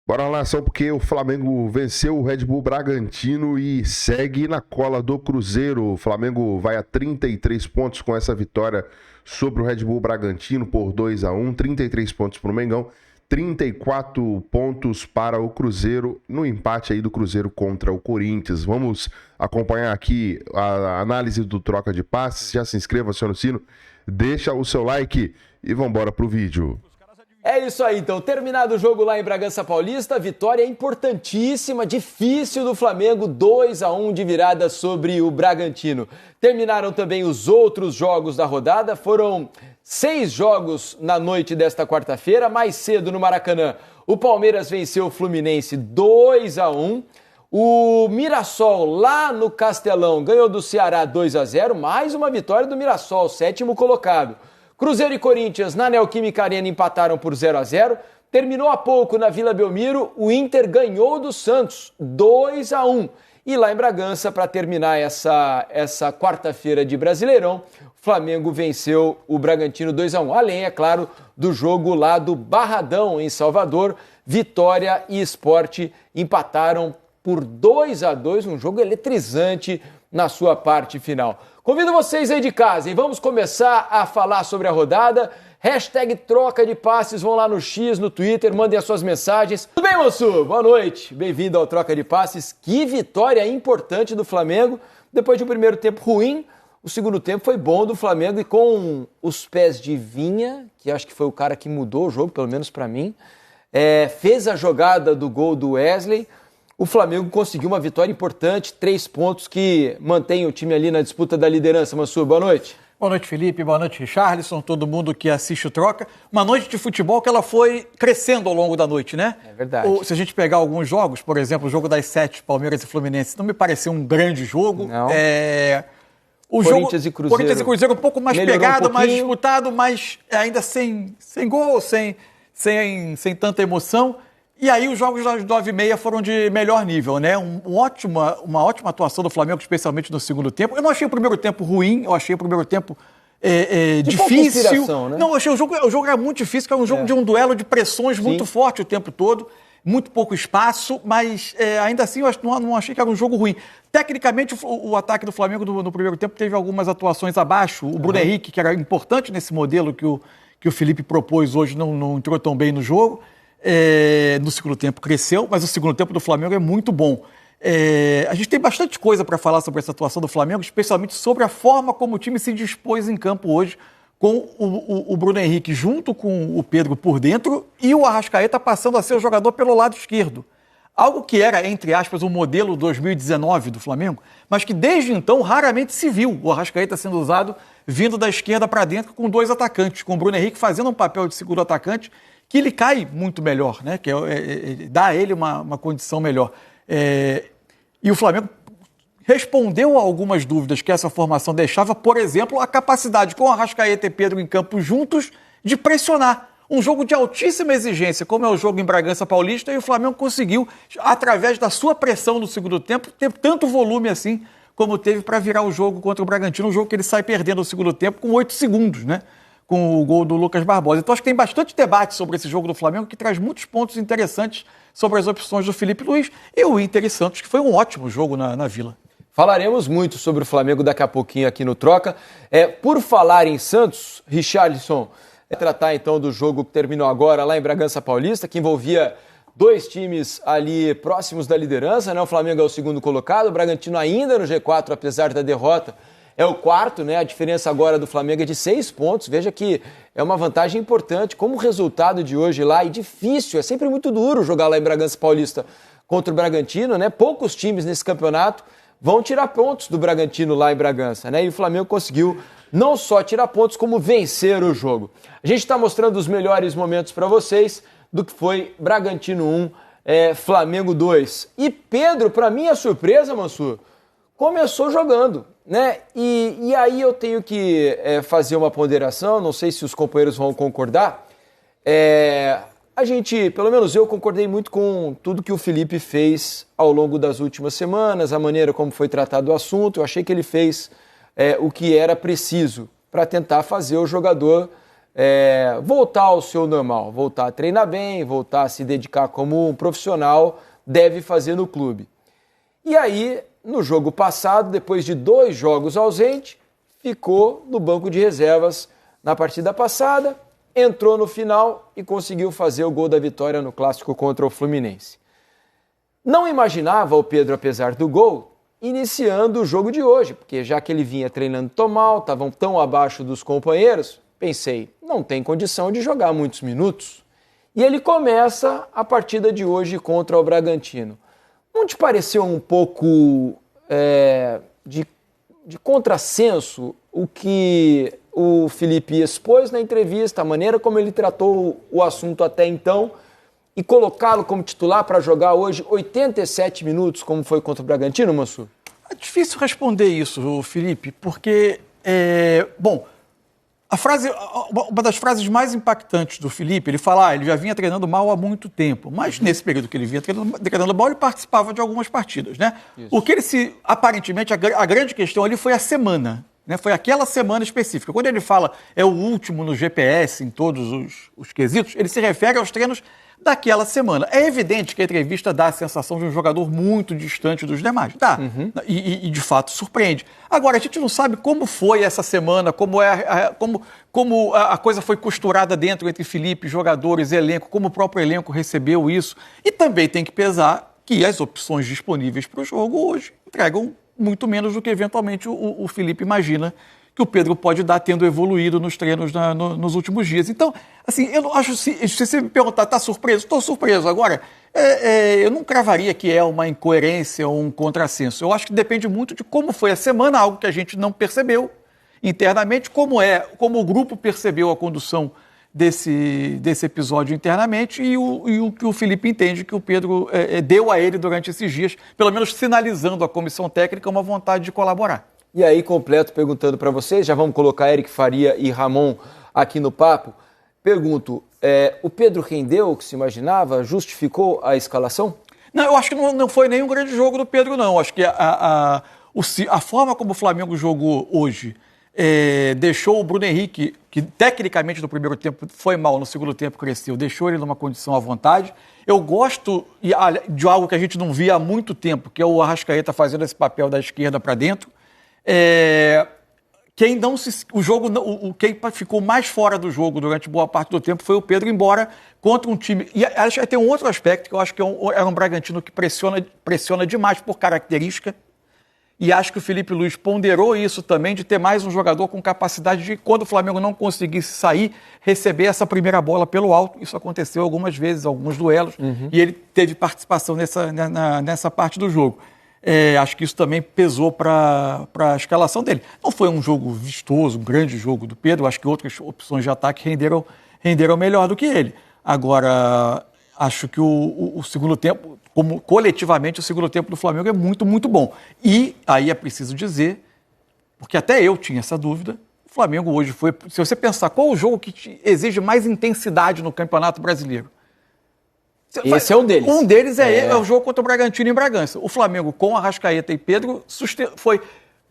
Bora lá, só porque o Flamengo venceu o Red Bull Bragantino e segue na cola do Cruzeiro. O Flamengo vai a 33 pontos com essa vitória sobre o Red Bull Bragantino por 2-1, 33 pontos para o Mengão, 34 pontos para o Cruzeiro, no empate aí do Cruzeiro contra o Corinthians. Vamos acompanhar aqui a análise do troca de passes. Já se inscreva, aciona o sino, deixa o seu like e vamos embora pro vídeo. É isso aí, então. Terminado o jogo lá em Bragança Paulista, vitória importantíssima, difícil do Flamengo, 2-1 de virada sobre o Bragantino. Terminaram também os outros jogos da rodada, foram 6 jogos na noite desta quarta-feira. Mais cedo no Maracanã, o Palmeiras venceu o Fluminense 2-1. O Mirassol lá no Castelão ganhou do Ceará 2-0, mais uma vitória do Mirassol, 7º colocado. Cruzeiro e Corinthians na Neoquímica Arena empataram por 0-0. Terminou há pouco na Vila Belmiro, o Inter ganhou do Santos 2-1. E lá em Bragança, para terminar essa quarta-feira de Brasileirão, o Flamengo venceu o Bragantino 2-1. Além, é claro, do jogo lá do Barradão, em Salvador, Vitória e Sport empataram por 2-2, um jogo eletrizante na sua parte final. Convido vocês aí de casa e vamos começar a falar sobre a rodada. Hashtag troca de passes, vão lá no X, no Twitter, mandem as suas mensagens. Tudo bem, moço? Boa noite, bem-vindo ao Troca de Passes. Que vitória importante do Flamengo. Depois de um primeiro tempo ruim, o segundo tempo foi bom do Flamengo e com os pés de Vinha, que acho que foi o cara que mudou o jogo, pelo menos para mim, fez a jogada do gol do Wesley. O Flamengo conseguiu uma vitória importante, 3 pontos que mantém o time ali na disputa da liderança. Mansur, boa noite. Boa noite, Felipe. Boa noite, Richarlison, todo mundo que assiste o Troca. Uma noite de futebol que ela foi crescendo ao longo da noite, né? É verdade. Se a gente pegar alguns jogos, por exemplo, o jogo das 7, Palmeiras e Fluminense, não me pareceu um grande jogo. Não. Corinthians e Cruzeiro. Corinthians e Cruzeiro um pouco mais Melhorou pegado, um mais pouquinho. disputado, mas ainda sem gol, sem tanta emoção. E aí os jogos das 9h30 foram de melhor nível, né? Uma ótima atuação do Flamengo, especialmente no segundo tempo. Eu não achei o primeiro tempo ruim, eu achei o primeiro tempo difícil. Né? Não, eu achei o jogo era muito difícil, que era um jogo de um duelo de pressões muito forte o tempo todo, muito pouco espaço, mas ainda assim eu não achei que era um jogo ruim. Tecnicamente, o ataque do Flamengo no primeiro tempo teve algumas atuações abaixo. O Bruno Henrique, que era importante nesse modelo que o Felipe propôs hoje, não entrou tão bem no jogo. No segundo tempo cresceu, mas o segundo tempo do Flamengo é muito bom. A gente tem bastante coisa para falar sobre essa atuação do Flamengo, especialmente sobre a forma como o time se dispôs em campo hoje, com o Bruno Henrique junto com o Pedro por dentro e o Arrascaeta passando a ser o jogador pelo lado esquerdo. Algo que era, entre aspas, o modelo 2019 do Flamengo, mas que desde então raramente se viu o Arrascaeta sendo usado vindo da esquerda para dentro com 2 atacantes, com o Bruno Henrique fazendo um papel de segundo atacante que ele cai muito melhor, né? Que dá a ele uma condição melhor. E o Flamengo respondeu a algumas dúvidas que essa formação deixava, por exemplo, a capacidade com Arrascaeta e Pedro em campo juntos de pressionar. Um jogo de altíssima exigência, como é o jogo em Bragança Paulista, e o Flamengo conseguiu, através da sua pressão no segundo tempo, ter tanto volume assim como teve para virar o jogo contra o Bragantino, um jogo que ele sai perdendo no segundo tempo com 8 segundos, né? Com o gol do Lucas Barbosa. Então acho que tem bastante debate sobre esse jogo do Flamengo, que traz muitos pontos interessantes sobre as opções do Felipe Luiz e o Inter e Santos, que foi um ótimo jogo na Vila. Falaremos muito sobre o Flamengo daqui a pouquinho aqui no Troca. Por falar em Santos, Richarlison, tratar então do jogo que terminou agora lá em Bragança Paulista, que envolvia 2 times ali próximos da liderança, né? O Flamengo é o segundo colocado, o Bragantino ainda no G4, apesar da derrota, é o quarto, né? A diferença agora do Flamengo é de 6 pontos. Veja que é uma vantagem importante. Como o resultado de hoje lá é difícil, é sempre muito duro jogar lá em Bragança Paulista contra o Bragantino, né? Poucos times nesse campeonato vão tirar pontos do Bragantino lá em Bragança, né? E o Flamengo conseguiu não só tirar pontos, como vencer o jogo. A gente está mostrando os melhores momentos para vocês do que foi Bragantino 1, Flamengo 2. E Pedro, para minha surpresa, Mansur, começou jogando, né? E aí eu tenho que fazer uma ponderação, não sei se os companheiros vão concordar. A gente, pelo menos eu, concordei muito com tudo que o Felipe fez ao longo das últimas semanas, a maneira como foi tratado o assunto. Eu achei que ele fez o que era preciso para tentar fazer o jogador voltar ao seu normal, voltar a treinar bem, voltar a se dedicar como um profissional deve fazer no clube. E aí, no jogo passado, depois de 2 jogos ausente, ficou no banco de reservas na partida passada, entrou no final e conseguiu fazer o gol da vitória no clássico contra o Fluminense. Não imaginava o Pedro, apesar do gol, iniciando o jogo de hoje, porque já que ele vinha treinando tão mal, estavam tão abaixo dos companheiros, pensei, não tem condição de jogar muitos minutos. E ele começa a partida de hoje contra o Bragantino. Não te pareceu um pouco de contrassenso o que o Felipe expôs na entrevista, a maneira como ele tratou o assunto até então, e colocá-lo como titular para jogar hoje 87 minutos, como foi contra o Bragantino, Mansur? É difícil responder isso, Felipe, porque, uma das frases mais impactantes do Felipe, ele fala, ele já vinha treinando mal há muito tempo, mas nesse período que ele vinha treinando mal, ele participava de algumas partidas, né? Isso. O que aparentemente, a grande questão ali foi a semana, né? Foi aquela semana específica. Quando ele fala é o último no GPS, em todos os quesitos, ele se refere aos treinos daquela semana. É evidente que a entrevista dá a sensação de um jogador muito distante dos demais. Dá. E de fato surpreende. Agora, a gente não sabe como foi essa semana, como a coisa foi costurada dentro entre Felipe, jogadores, elenco, como o próprio elenco recebeu isso. E também tem que pesar que as opções disponíveis para o jogo hoje entregam muito menos do que eventualmente o Felipe imagina que o Pedro pode dar tendo evoluído nos treinos nos últimos dias. Então, assim, eu não acho, se você me perguntar, está surpreso? Estou surpreso. Agora, eu não cravaria que é uma incoerência ou um contrassenso. Eu acho que depende muito de como foi a semana, algo que a gente não percebeu internamente, como o grupo percebeu a condução desse episódio internamente e o que o Felipe entende que o Pedro deu a ele durante esses dias, pelo menos sinalizando à comissão técnica uma vontade de colaborar. E aí, completo, perguntando para vocês, já vamos colocar Eric Faria e Ramon aqui no papo. Pergunto, o Pedro rendeu o que se imaginava? Justificou a escalação? Não, eu acho que não foi nenhum grande jogo do Pedro, não. Acho que a forma como o Flamengo jogou hoje deixou o Bruno Henrique, que tecnicamente no primeiro tempo foi mal, no segundo tempo cresceu, deixou ele numa condição à vontade. Eu gosto de algo que a gente não via há muito tempo, que é o Arrascaeta fazendo esse papel da esquerda para dentro. Quem ficou mais fora do jogo durante boa parte do tempo foi o Pedro, embora contra um time. E acho que tem um outro aspecto que eu acho que era um Bragantino que pressiona demais por característica. E acho que o Felipe Luiz ponderou isso também, de ter mais um jogador com capacidade de, quando o Flamengo não conseguisse sair, receber essa primeira bola pelo alto. Isso aconteceu algumas vezes, alguns duelos, e ele teve participação nessa parte do jogo. Acho que isso também pesou para a escalação dele. Não foi um jogo vistoso, um grande jogo do Pedro, acho que outras opções de ataque renderam melhor do que ele. Agora, acho que o segundo tempo, coletivamente, o segundo tempo do Flamengo é muito, muito bom. E aí é preciso dizer, porque até eu tinha essa dúvida, o Flamengo hoje foi, se você pensar qual o jogo que exige mais intensidade no Campeonato Brasileiro, esse é um deles. Um deles é o jogo contra o Bragantino em Bragança. O Flamengo, com Arrascaeta e Pedro, foi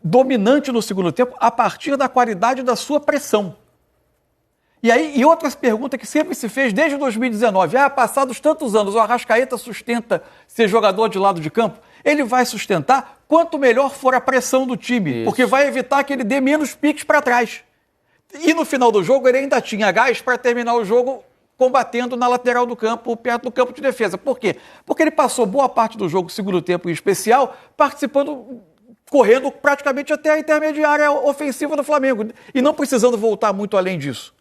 dominante no segundo tempo a partir da qualidade da sua pressão. E outras perguntas que sempre se fez desde 2019. Passados tantos anos, o Arrascaeta sustenta ser jogador de lado de campo. Ele vai sustentar quanto melhor for a pressão do time, isso, porque vai evitar que ele dê menos piques para trás. E no final do jogo, ele ainda tinha gás para terminar o jogo combatendo na lateral do campo, perto do campo de defesa. Por quê? Porque ele passou boa parte do jogo, segundo tempo em especial, correndo praticamente até a intermediária ofensiva do Flamengo e não precisando voltar muito além disso.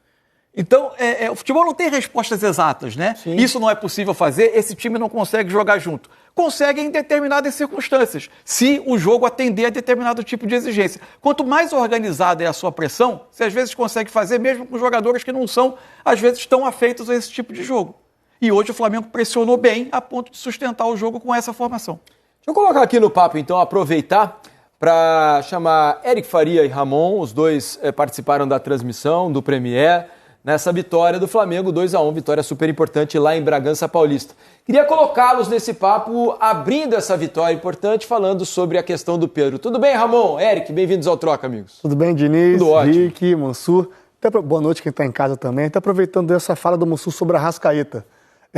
Então, o futebol não tem respostas exatas, né? Sim. Isso não é possível fazer, esse time não consegue jogar junto. Consegue em determinadas circunstâncias, se o jogo atender a determinado tipo de exigência. Quanto mais organizada é a sua pressão, você às vezes consegue fazer mesmo com jogadores que não são, às vezes, tão afeitos a esse tipo de jogo. E hoje o Flamengo pressionou bem a ponto de sustentar o jogo com essa formação. Deixa eu colocar aqui no papo, então, aproveitar para chamar Eric Faria e Ramon, os dois participaram da transmissão do Premier, nessa vitória do Flamengo, 2-1, vitória super importante lá em Bragança Paulista. Queria colocá-los nesse papo, abrindo essa vitória importante, falando sobre a questão do Pedro. Tudo bem, Ramon? Eric, bem-vindos ao Troca, amigos. Tudo bem, Diniz, Tudo ótimo. Rick, Mansur. Boa noite quem está em casa também. Até aproveitando essa fala do Mussum sobre a Arrascaeta.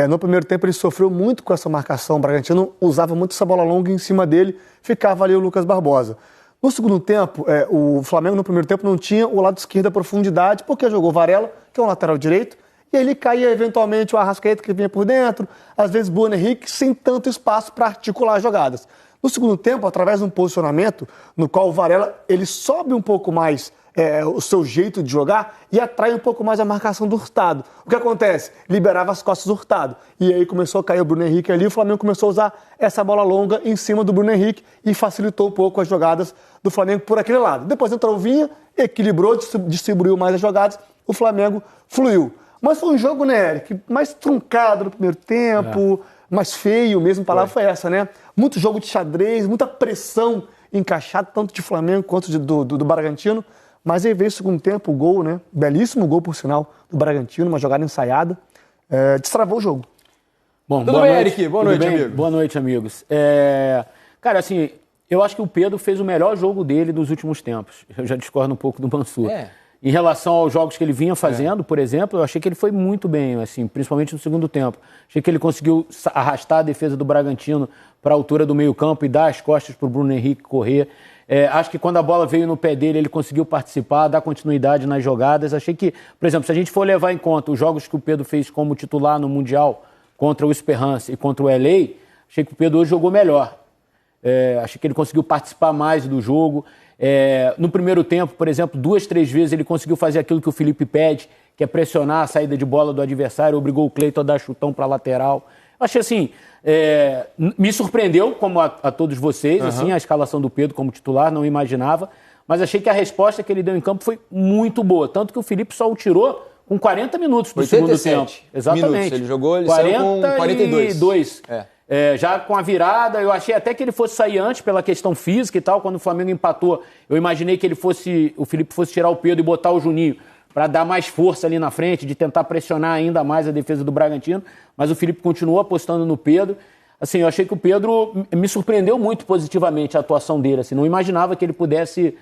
No primeiro tempo ele sofreu muito com essa marcação. O Bragantino usava muito essa bola longa em cima dele, ficava ali o Lucas Barbosa. No segundo tempo, o Flamengo no primeiro tempo não tinha o lado esquerdo da profundidade, porque jogou Varela, que é um lateral direito, e aí ele caía eventualmente o Arrascaeta que vinha por dentro, às vezes Bruno Henrique, sem tanto espaço para articular as jogadas. No segundo tempo, através de um posicionamento no qual o Varela ele sobe um pouco mais o seu jeito de jogar e atrai um pouco mais a marcação do Hurtado. O que acontece? Liberava as costas do Hurtado. E aí começou a cair o Bruno Henrique ali, o Flamengo começou a usar essa bola longa em cima do Bruno Henrique e facilitou um pouco as jogadas do Flamengo por aquele lado. Depois entrou o Vinha, equilibrou, distribuiu mais as jogadas, o Flamengo fluiu. Mas foi um jogo, né, Eric, mais truncado no primeiro tempo, mais feio mesmo, a palavra foi essa, né? Muito jogo de xadrez, muita pressão encaixada, tanto de Flamengo quanto do Bragantino. Mas aí veio o segundo tempo, o gol, né? Belíssimo gol, por sinal, do Bragantino, uma jogada ensaiada. Destravou o jogo. Bom, tudo bem, Eric? Boa noite, amigo. Boa noite, amigos. Cara, assim, eu acho que o Pedro fez o melhor jogo dele dos últimos tempos. Eu já discordo um pouco do Mansur. Em relação aos jogos que ele vinha fazendo, por exemplo, eu achei que ele foi muito bem, assim, principalmente no segundo tempo. Achei que ele conseguiu arrastar a defesa do Bragantino para a altura do meio-campo e dar as costas para o Bruno Henrique correr. Acho que quando a bola veio no pé dele, ele conseguiu participar, dar continuidade nas jogadas. Achei que, por exemplo, se a gente for levar em conta os jogos que o Pedro fez como titular no Mundial contra o Esperance e contra o LA, achei que o Pedro hoje jogou melhor. Achei que ele conseguiu participar mais do jogo. No primeiro tempo, por exemplo, 2, 3 vezes ele conseguiu fazer aquilo que o Felipe pede, que é pressionar a saída de bola do adversário, obrigou o Cleiton a dar chutão para a lateral. Achei assim, me surpreendeu, como a todos vocês, assim, a escalação do Pedro como titular, não imaginava, mas achei que a resposta que ele deu em campo foi muito boa, tanto que o Felipe só o tirou com 40 minutos do segundo tempo. Exatamente. Minutos. Ele jogou, ele saiu com 42. Já com a virada, eu achei até que ele fosse sair antes pela questão física e tal, quando o Flamengo empatou, eu imaginei que o Felipe fosse tirar o Pedro e botar o Juninho, para dar mais força ali na frente, de tentar pressionar ainda mais a defesa do Bragantino, mas o Felipe continuou apostando no Pedro. Assim, eu achei que o Pedro me surpreendeu muito positivamente a atuação dele, assim, não imaginava que ele pudesse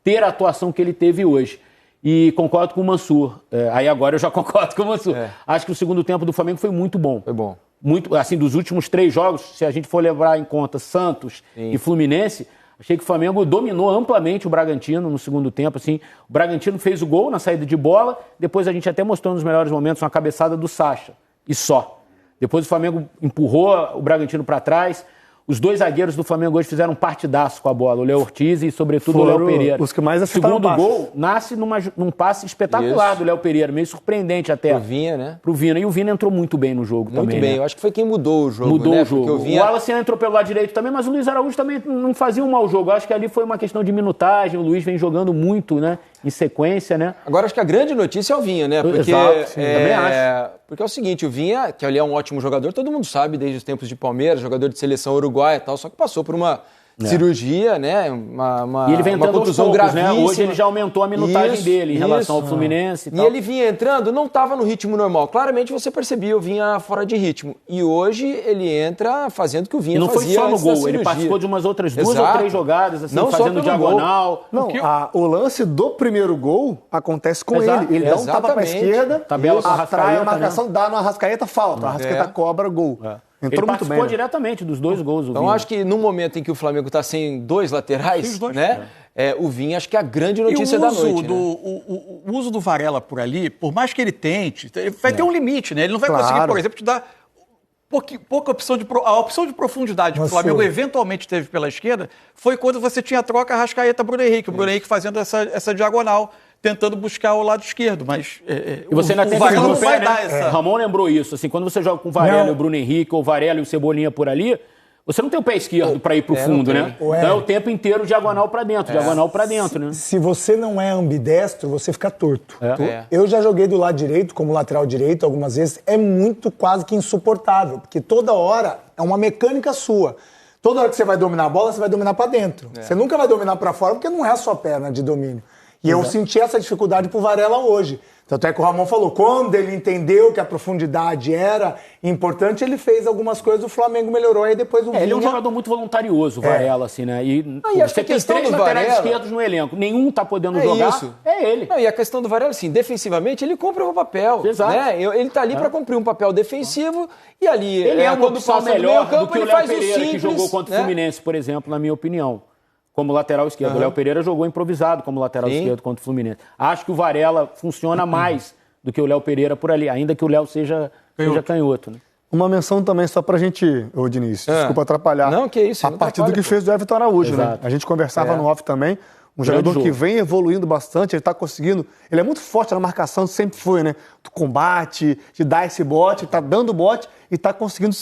ter a atuação que ele teve hoje. E concordo com o Mansur. Aí agora eu já concordo com o Mansur. Acho que o segundo tempo do Flamengo foi muito bom. Foi bom. Muito, assim, dos últimos 3 jogos, se a gente for levar em conta Santos e Fluminense, achei que o Flamengo dominou amplamente o Bragantino no segundo tempo. Assim, o Bragantino fez o gol na saída de bola, depois a gente até mostrou nos melhores momentos uma cabeçada do Sacha, e só. Depois o Flamengo empurrou o Bragantino para trás. Os 2 zagueiros do Flamengo hoje fizeram um partidaço com a bola, o Léo Ortiz e, sobretudo, o Léo Pereira. Os que mais o segundo gol nasce num passe espetacular do Léo Pereira, meio surpreendente até. Pro Vinha, né? Pro Vina. E o Vina entrou muito bem no jogo também. Muito bem, né? eu acho que foi quem mudou o jogo. Mudou né? o jogo. O Wallace entrou pelo lado direito também, mas o Luiz Araújo também não fazia um mau jogo. Eu acho que ali foi uma questão de minutagem, o Luiz vem jogando muito, né? Em sequência, né? Agora, acho que a grande notícia é o Vinha, né? Porque, exato, sim, também acho. Porque é o seguinte, o Vinha, que ali é um ótimo jogador, todo mundo sabe, desde os tempos de Palmeiras, jogador de seleção uruguaia e tal, só que passou por uma cirurgia, né? E ele vem entrando aos poucos, gravíssima. Né? Hoje ele já aumentou a minutagem dele em relação ao Fluminense e tal. E ele vinha entrando, não estava no ritmo normal. Claramente você percebia o Vinha fora de ritmo. E hoje ele entra fazendo o que o Vinha fazia. Não foi só no gol, ele participou de umas outras 2 ou 3 jogadas, assim, não fazendo diagonal. Não, o lance do primeiro gol acontece com ele. Ele dá um tapa para a esquerda, tabela com a atrai a marcação, dá no Arrascaeta, falta. O Arrascaeta cobra gol. Entrou ele participou muito bem, diretamente dos 2 gols. Então acho que no momento em que o Flamengo está sem 2 laterais, né? O Vinha acho que é a grande notícia da noite. O uso do Varela por ali, por mais que ele tente, vai ter um limite, né? Ele não vai conseguir, por exemplo, te dar pouca opção de... A opção de profundidade que o Flamengo eventualmente teve pela esquerda foi quando você tinha a troca Arrascaeta-Bruno Henrique. O Bruno Henrique fazendo essa diagonal, tentando buscar o lado esquerdo, mas e você ainda o Varela não vai dar essa... Ramon lembrou isso, assim, quando você joga com o Varela e o Bruno Henrique, ou o Varela e o Cebolinha por ali, você não tem o pé esquerdo para ir pro fundo, né? Então é o tempo inteiro diagonal para dentro, né? Se você não é ambidestro, você fica torto. Eu já joguei do lado direito, como lateral direito, algumas vezes, é muito quase que insuportável, porque toda hora é uma mecânica sua. Toda hora que você vai dominar a bola, você vai dominar para dentro. Você nunca vai dominar para fora, porque não é a sua perna de domínio. E eu senti essa dificuldade pro Varela hoje. Tanto é que o Ramon falou, quando ele entendeu que a profundidade era importante, ele fez algumas coisas, o Flamengo melhorou, aí depois o Vinha... Ele é um jogador muito voluntarioso, o Varela, assim, né? E acho que você tem 3 laterais esquerdos no elenco, nenhum tá podendo jogar, isso. é ele. Não, e a questão do Varela, assim, defensivamente, ele cumpre o papel. Exato. Né? Ele tá ali para cumprir um papel defensivo e ali... Ele é uma opção melhor do que o Léo Pereira, simples, que jogou contra o Fluminense, por exemplo, na minha opinião. Como lateral esquerdo. O Léo Pereira jogou improvisado como lateral esquerdo contra o Fluminense. Acho que o Varela funciona mais do que o Léo Pereira por ali, ainda que o Léo seja canhoto, né? Uma menção também só pra gente, ô Diniz, desculpa atrapalhar. Não, que isso. A partir do que fez do Everton Araújo, né? A gente conversava no off também. Um jogador que vem evoluindo bastante, ele tá conseguindo. Ele é muito forte na marcação, sempre foi, né? Do combate, de dar esse bote, tá dando bote e tá conseguindo.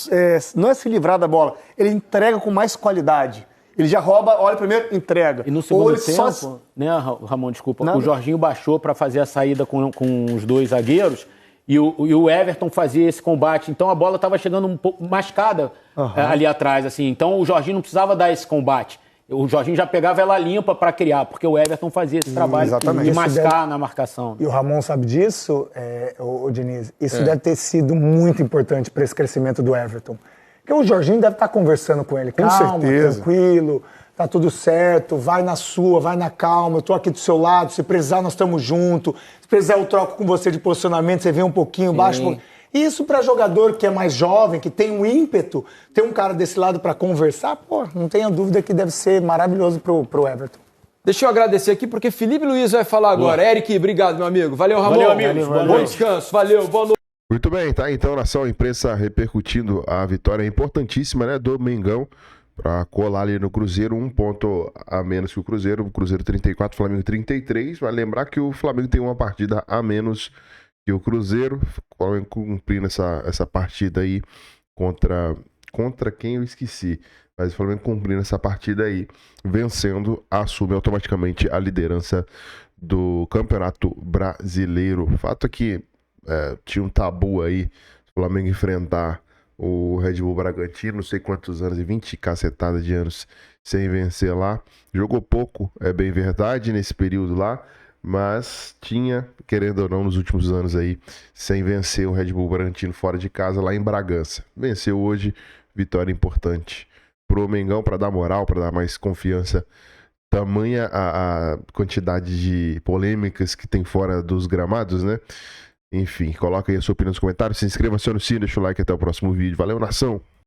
Não é se livrar da bola, ele entrega com mais qualidade. Ele já rouba, olha primeiro, entrega. E no segundo tempo, né, Ramon, desculpa, o Jorginho baixou para fazer a saída com os 2 zagueiros e o Everton fazia esse combate. Então a bola estava chegando um pouco mascada ali atrás, assim. Então o Jorginho não precisava dar esse combate. O Jorginho já pegava ela limpa para criar, porque o Everton fazia esse trabalho de mascar na marcação. E o Ramon sabe disso, o Diniz? Isso deve ter sido muito importante para esse crescimento do Everton. Porque o Jorginho deve estar conversando com ele. Calma, tranquilo, tá tudo certo, vai na sua, vai na calma, eu tô aqui do seu lado, se precisar nós estamos juntos, se precisar eu troco com você de posicionamento, você vem um pouquinho, baixa um pouquinho. Isso para jogador que é mais jovem, que tem um ímpeto, ter um cara desse lado para conversar, pô, não tenha dúvida que deve ser maravilhoso pro Everton. Deixa eu agradecer aqui, porque Felipe Luiz vai falar agora. Eric, obrigado, meu amigo. Valeu, Ramon. Valeu, amigos. Bom descanso. Valeu, boa noite. Muito bem, tá? Então, nação, a imprensa repercutindo a vitória importantíssima, né, do Mengão para colar ali no Cruzeiro, 1 ponto a menos que o Cruzeiro 34, Flamengo 33. Vai lembrar que o Flamengo tem uma partida a menos que o Cruzeiro, o Flamengo cumprindo essa partida aí contra quem eu esqueci, mas o Flamengo cumprindo essa partida aí, vencendo, assume automaticamente a liderança do Campeonato Brasileiro. O fato é que tinha um tabu aí, o Flamengo enfrentar o Red Bull Bragantino, não sei quantos anos, 20 cacetadas de anos sem vencer lá. Jogou pouco, é bem verdade, nesse período lá, mas tinha, querendo ou não, nos últimos anos aí, sem vencer o Red Bull Bragantino fora de casa, lá em Bragança. Venceu hoje, vitória importante pro Mengão, para dar moral, para dar mais confiança. Tamanha a quantidade de polêmicas que tem fora dos gramados, né? Enfim, coloca aí a sua opinião nos comentários, se inscreva-se no sino, deixa o like, até o próximo vídeo. Valeu, nação!